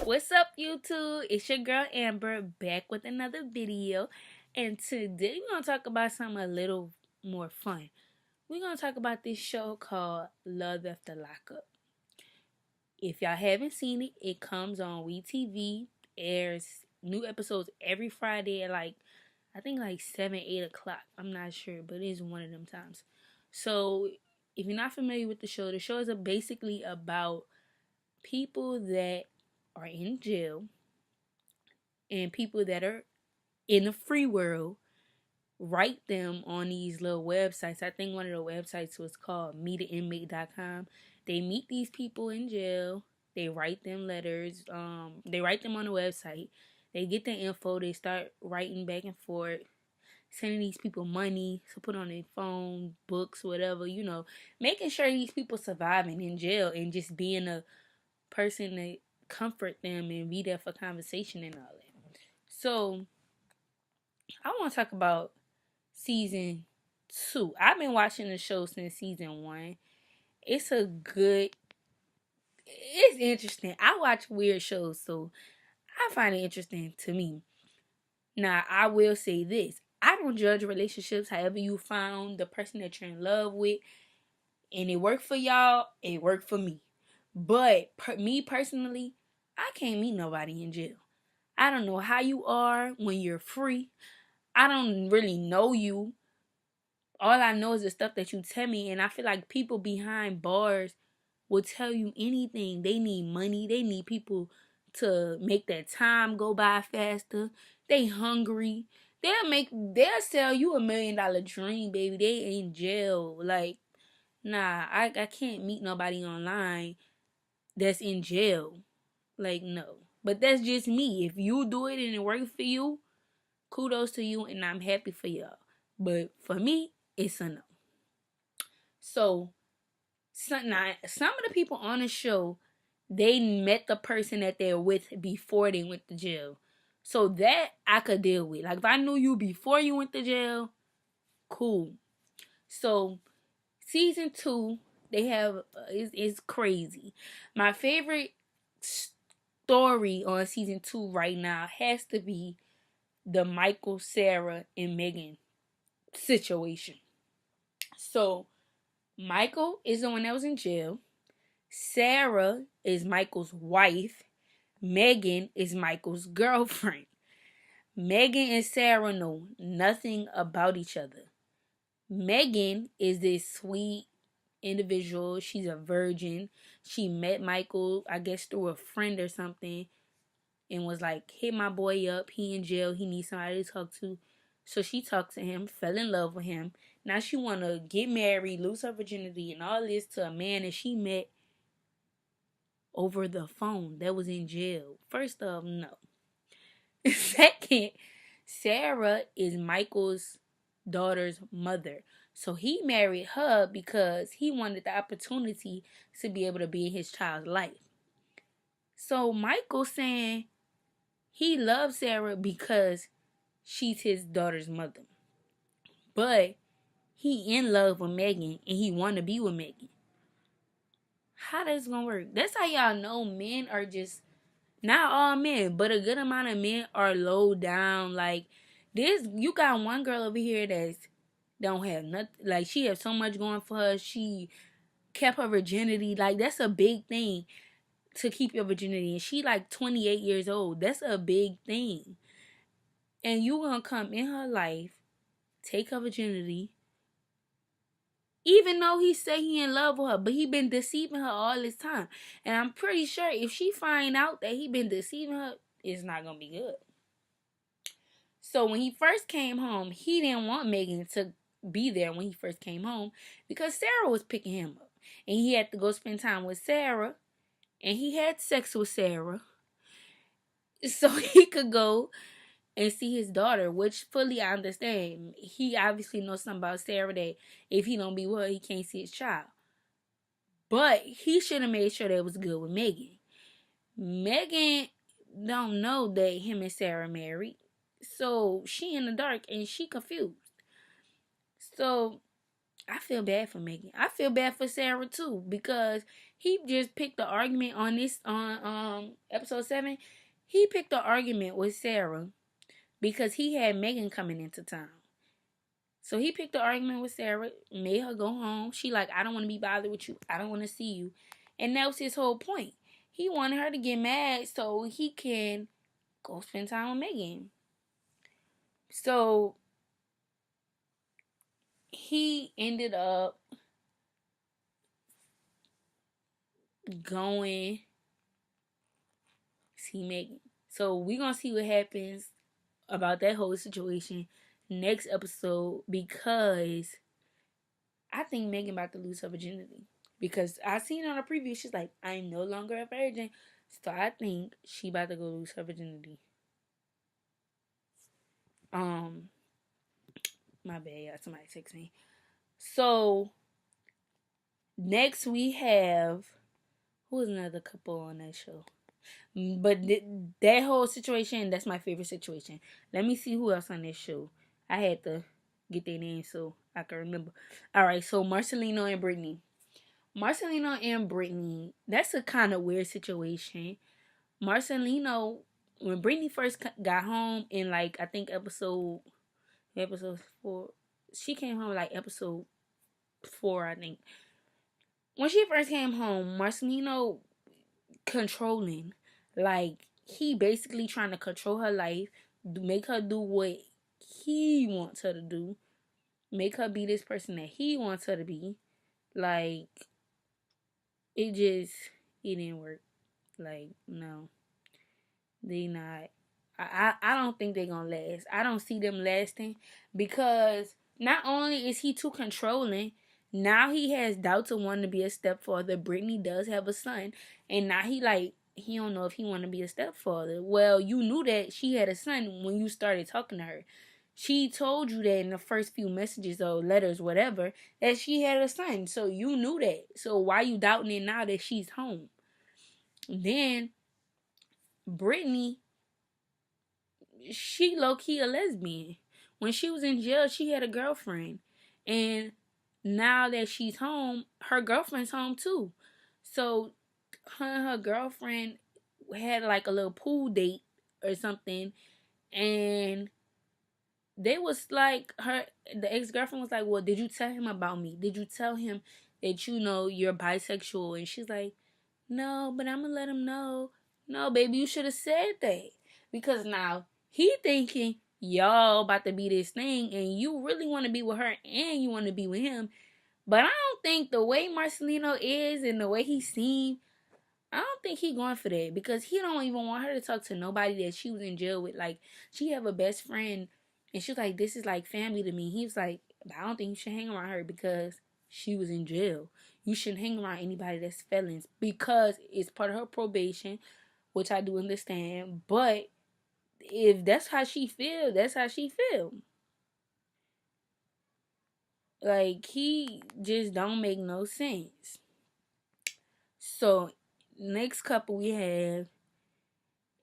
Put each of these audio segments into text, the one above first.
What's up, YouTube? It's your girl Amber back with another video. And today we're going to talk about something a little more fun. We're going to talk about this show called Love After Lockup. If y'all haven't seen it, it comes on WeTV. Airs new episodes every Friday at I think 7, 8 o'clock. I'm not sure, but it's one of them times. So if you're not familiar with the show is basically about people that are in jail and people that are in the free world write them on these little websites. I think one of the websites was called meetainmate.com. They meet these people in jail. They write them letters. They write them on the website. They get the info. They start writing back and forth, sending these people money to put on their phone, books, whatever, making sure these people surviving in jail and just being a person to comfort them and be there for conversation and all that. So, I want to talk about season 2. I've been watching the show since season 1. It's interesting. I watch weird shows, so I find it interesting to me. Now, I will say this. I don't judge relationships. However you found the person that you're in love with and it worked for y'all, it worked for me. But me personally, I can't meet nobody in jail. I don't know how you are when you're free. I don't really know you. All I know is the stuff that you tell me, and I feel like people behind bars will tell you anything. They need money. They need people to make that time go by faster. They hungry. They'll sell you $1 million dream, baby. They in jail. Nah, I can't meet nobody online that's in jail. No. But that's just me. If you do it and it works for you, kudos to you, and I'm happy for y'all. But for me, it's a no. So, some of the people on the show, they met the person that they're with before they went to jail. So that I could deal with. If I knew you before you went to jail, cool. So, season 2, they have, it's crazy. My favorite story on season 2 right now has to be the Michael, Sarah, and Megan situation. So, Michael is the one that was in jail. Sarah is Michael's wife. Megan is Michael's girlfriend. Megan and Sarah know nothing about each other. Megan is this sweet individual. She's a virgin. She met Michael, I guess, through a friend or something, and was like, hit my boy up. He in jail. He needs somebody to talk to. So she talked to him, fell in love with him. Now she want to get married, lose her virginity, and all this to a man that she met over the phone that was in jail. First off, no. Second, Sarah is Michael's daughter's mother. So he married her because he wanted the opportunity to be able to be in his child's life. So Michael saying he loves Sarah because she's his daughter's mother. But he in love with Megan and he want to be with Megan. How that's gonna work? That's how y'all know men are just, not all men, but a good amount of men are low down. You got one girl over here that's don't have nothing. She has so much going for her. She kept her virginity. That's a big thing, to keep your virginity. And she 28 years old. That's a big thing. And you gonna come in her life, take her virginity, even though he say he in love with her, but he been deceiving her all this time. And I'm pretty sure if she find out that he been deceiving her, it's not gonna be good. So when he first came home, he didn't want Megan to be there when he first came home because Sarah was picking him up. And he had to go spend time with Sarah. And he had sex with Sarah so he could go and see his daughter, which fully I understand. He obviously knows something about Sarah that if he don't be with her, he can't see his child. But he should have made sure that it was good with Megan. Megan don't know that him and Sarah married. So she in the dark and she confused. So I feel bad for Megan. I feel bad for Sarah too because he just picked the argument on this on episode 7. He picked the argument with Sarah because he had Megan coming into town. So he picked the argument with Sarah, made her go home. She like, I don't want to be bothered with you. I don't want to see you. And that was his whole point. He wanted her to get mad so he can go spend time with Megan. So he ended up going see Megan. So we're gonna see what happens about that whole situation next episode because I think Megan about to lose her virginity. Because I seen on a preview, she's like, I'm no longer a virgin. So I think she about to go lose her virginity. My bad, y'all. Somebody text me. So next we have who is another couple on that show? But that whole situation, that's my favorite situation. Let me see who else on this show. I had to get their names so I can remember. Alright, so Marcelino and Brittany. Marcelino and Brittany, that's a kind of weird situation. Marcelino, when Brittany first got home in like, I think episode 4, she came home like episode 4, I think. When she first came home, Marcelino controlling. Like, he basically trying to control her life, make her do what he wants her to do, make her be this person that he wants her to be. Like, it didn't work. Like, no, they not. I don't think they're gonna last. I don't see them lasting because not only is he too controlling, now he has doubts of wanting to be a stepfather. Brittany does have a son, and now he don't know if he want to be a stepfather. Well, you knew that she had a son when you started talking to her. She told you that in the first few messages or letters, whatever, that she had a son. So you knew that. So why you doubting it now that she's home? Then Brittany, she low-key a lesbian. When she was in jail, she had a girlfriend. And now that she's home, her girlfriend's home too. So her and her girlfriend had like a little pool date or something. And they was like, the ex-girlfriend was like, well, did you tell him about me? Did you tell him that, you're bisexual? And she's like, no, but I'm gonna let him know. No, baby, you should have said that. Because now he thinking y'all about to be this thing and you really want to be with her and you want to be with him. But I don't think the way Marcelino is and the way he seemed, I don't think he going for that because he don't even want her to talk to nobody that she was in jail with. Like, she have a best friend and she's like, this is like family to me. He was like, I don't think you should hang around her because she was in jail. You shouldn't hang around anybody that's felons because it's part of her probation, which I do understand. But if that's how she feel, that's how she feel. Like, he just don't make no sense. So, next couple we have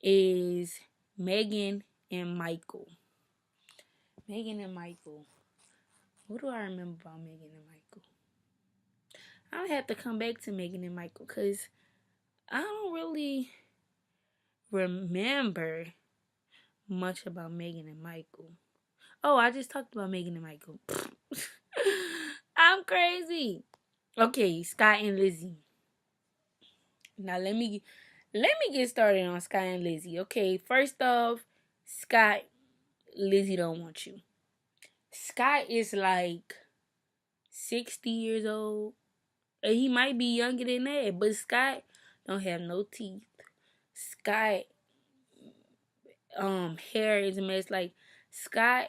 is Megan and Michael. Megan and Michael. What do I remember about Megan and Michael? I'll have to come back to Megan and Michael because I don't really remember much about Megan and Michael. Oh, I just talked about Megan and Michael. I'm crazy. Okay, Scott and Lizzie. Now let me get started on Scott and Lizzie. Okay, first off, Scott, Lizzie don't want you. Scott is like 60 years old. He might be younger than that, but Scott don't have no teeth. Scott hair is a mess. Like, Scott,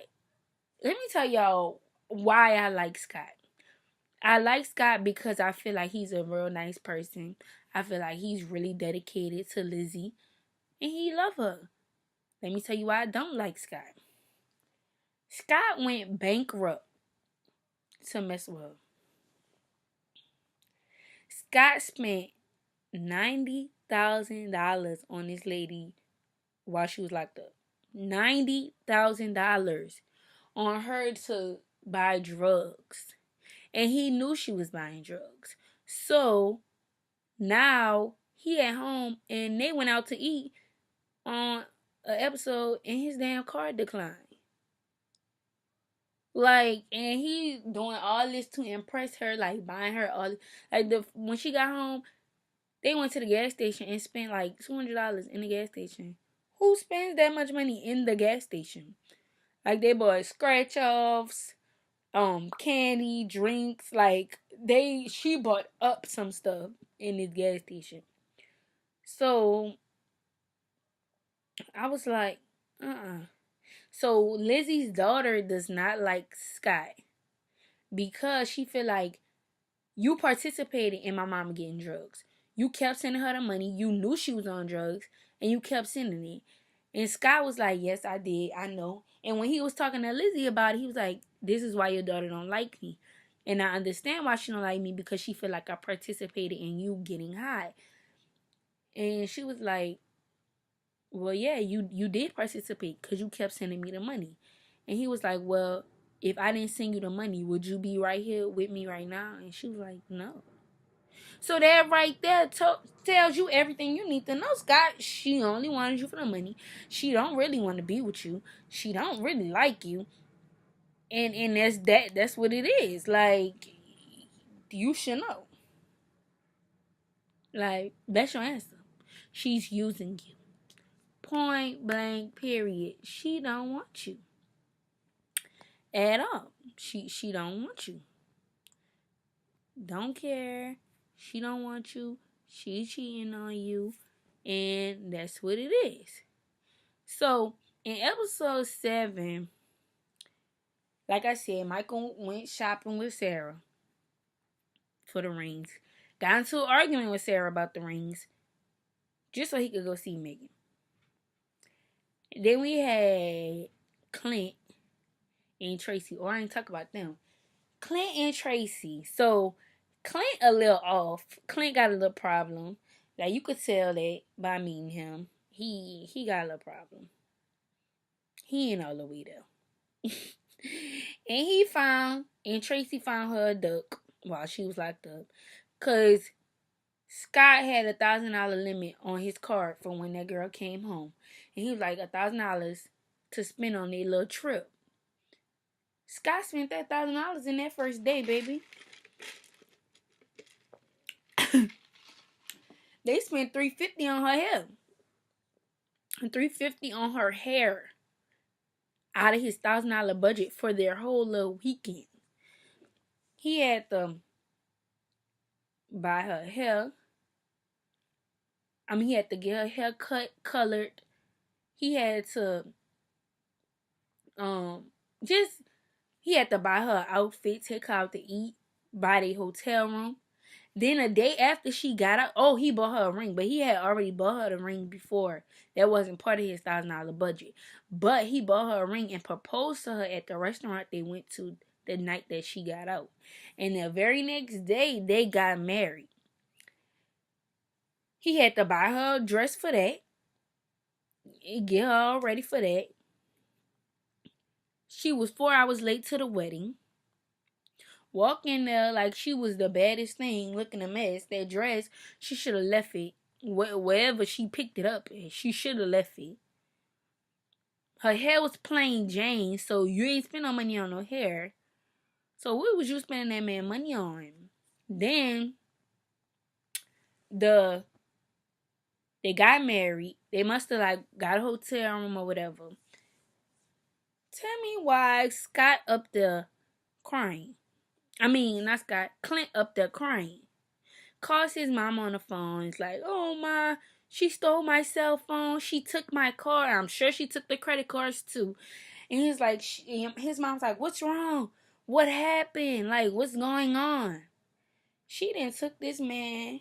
let me tell y'all why I like Scott. I like Scott because I feel like he's a real nice person. I feel like he's really dedicated to Lizzie and he love her. Let me tell you why I don't like Scott. Scott went bankrupt to mess with her. Scott spent $90,000 on this lady while she was locked up. $90,000 on her to buy drugs. and he knew she was buying drugs. So now he at home and they went out to eat on an episode and his damn card declined. Like, and he doing all this to impress her, like buying her all, like when she got home, they went to the gas station and spent like $200 in the gas station. Who spends that much money in the gas station? Like they bought scratch offs, candy, drinks. Like she bought up some stuff in this gas station. So I was like, So Lizzie's daughter does not like Scott because she feel like you participated in my mama getting drugs. You kept sending her the money. You knew she was on drugs, and you kept sending it. And Scott was like, yes, I did. I know. And when he was talking to Lizzie about it, he was like, this is why your daughter don't like me. And I understand why she don't like me, because she feel like I participated in you getting high. And she was like, well, yeah, you did participate because you kept sending me the money. And he was like, well, if I didn't send you the money, would you be right here with me right now? And she was like, no. So that right there tells you everything you need to know, Scott. She only wanted you for the money. She don't really want to be with you. She don't really like you. And that's what it is. Like, you should know. Like, that's your answer. She's using you. Point blank, period. She don't want you at all. She don't want you. Don't care. She don't want you. She's cheating on you. And that's what it is. So in episode 7, like I said, Michael went shopping with Sarah for the rings. Got into an argument with Sarah about the rings, just so he could go see Megan. Then we had Clint and Tracy. Or I ain't talk about them. Clint and Tracy. So Clint a little off. Clint got a little problem. Like, you could tell that by meeting him. He got a little problem. He ain't all the way there. And Tracy found her a duck while she was locked up. Cause Scott had $1,000 limit on his card for when that girl came home. And he was like, $1,000 to spend on their little trip. Scott spent that $1,000 in that first day, baby. They spent $350 on her hair. And $350 on her hair. Out of his $1,000 budget for their whole little weekend. He had to buy her hair. He had to get her hair colored. He had to he had to buy her outfit, take her out to eat, buy the hotel room. Then a day after she got out, he bought her a ring, but he had already bought her the ring before. That wasn't part of his $1,000 budget. But he bought her a ring and proposed to her at the restaurant they went to the night that she got out. And the very next day, they got married. He had to buy her a dress for that. Get her all ready for that. She was 4 hours late to the wedding. Walk in there like she was the baddest thing, looking a mess. That dress, she should have left it wherever she picked it up. She should have left it. Her hair was plain Jane, so you ain't spend no money on no hair. So what was you spending that man money on? Then they got married. They must have got a hotel room or whatever. Tell me why Scott up there crying. Not Scott. Clint up there crying. Calls his mom on the phone. It's like, oh my, she stole my cell phone. She took my card. I'm sure she took the credit cards too. And he's like, his mom's like, what's wrong? What happened? Like, what's going on? She done took this man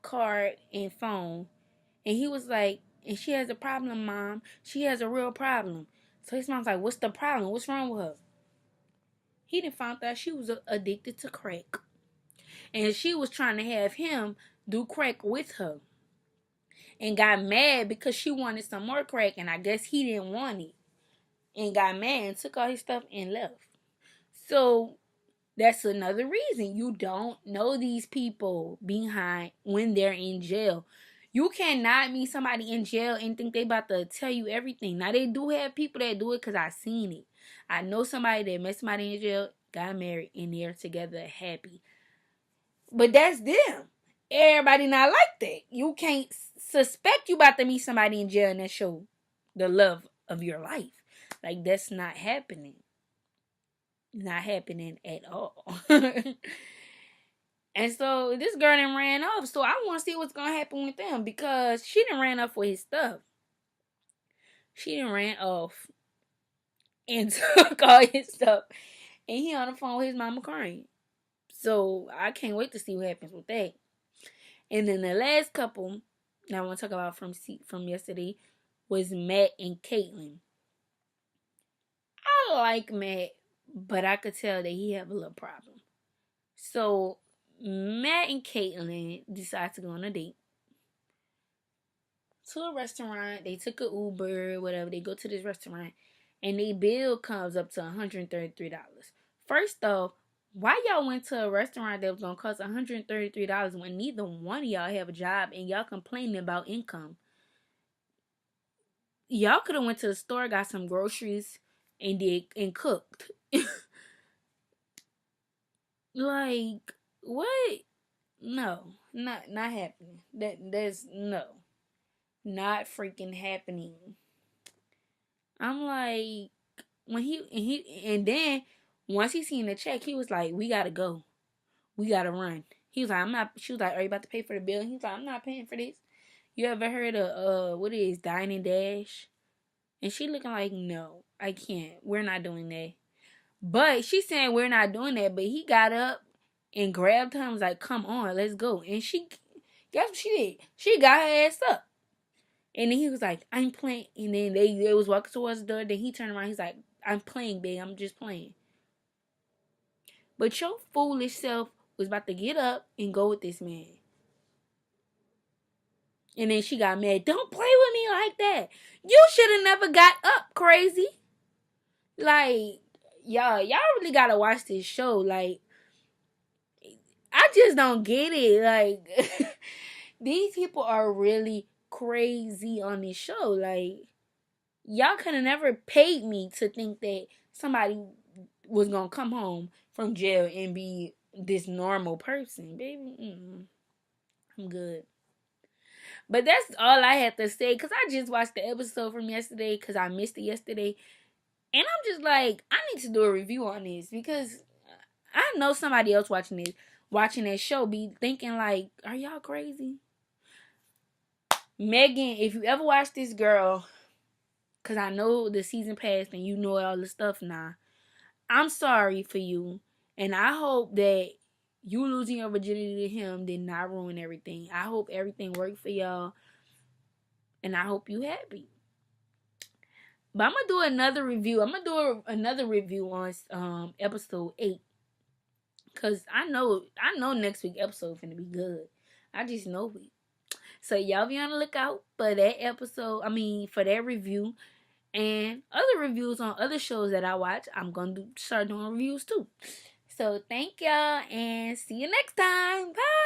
card and phone. And he was like, and she has a problem, Mom. She has a real problem. So his mom's like, what's the problem? What's wrong with her? He done found out she was addicted to crack. And she was trying to have him do crack with her. And got mad because she wanted some more crack. And I guess he didn't want it. and got mad and took all his stuff and left. So that's another reason you don't know these people behind when they're in jail. You cannot meet somebody in jail and think they about to tell you everything. Now they do have people that do it because I seen it. I know somebody that met somebody in jail, got married, and they're together happy. But that's them. Everybody not like that. You can't suspect you about to meet somebody in jail and that show the love of your life. Like that's not happening. Not happening at all. And so this girl done ran off. So I want to see what's gonna happen with them because she done ran off with his stuff. She done ran off and took all his stuff, and he on the phone with his mama crying. So I can't wait to see what happens with that. And then the last couple that I want to talk about from yesterday was Matt and Caitlyn. I like Matt, but I could tell that he have a little problem. So Matt and Caitlyn decide to go on a date to a restaurant. They took an Uber, whatever. They go to this restaurant, and their bill comes up to $133. First off, why y'all went to a restaurant that was gonna cost $133 when neither one of y'all have a job and y'all complaining about income? Y'all could have went to the store, got some groceries, and cooked. Like what? No, not happening. That's no, not freaking happening. I'm like and then once he seen the check, he was like, "We gotta go, we gotta run." He was like, "I'm not." She was like, "Are you about to pay for the bill?" He was like, "I'm not paying for this." You ever heard of what is Dine and Dash? And she looking like, "No, I can't. We're not doing that." But she saying we're not doing that. But he got up and grabbed her and was like, "Come on, let's go." And she, guess what she did? She got her ass up. And then he was like, "I'm playing." And then they was walking towards the door. Then he turned around. He's like, "I'm playing, babe. I'm just playing." But your foolish self was about to get up and go with this man. And then she got mad. "Don't play with me like that. You should have never got up, crazy." Like, y'all really gotta watch this show. Like, I just don't get it. Like, these people are really crazy on this show. Like, y'all could have never paid me to think that somebody was gonna come home from jail and be this normal person, baby. I'm good. But that's all I have to say because I just watched the episode from yesterday because I missed it yesterday. And I'm just like, I need to do a review on this because I know somebody else watching that show be thinking like, are y'all crazy? Megan, if you ever watch this girl, because I know the season passed and you know all the stuff now, I'm sorry for you. And I hope that you losing your virginity to him did not ruin everything. I hope everything worked for y'all. And I hope you happy. But I'm gonna do another review. I'm gonna do another review on episode 8. Cause I know next week episode finna be good. I just know it. So y'all be on the lookout for that episode. I mean for that review. And other reviews on other shows that I watch. I'm gonna start doing reviews too. So thank y'all and see you next time. Bye.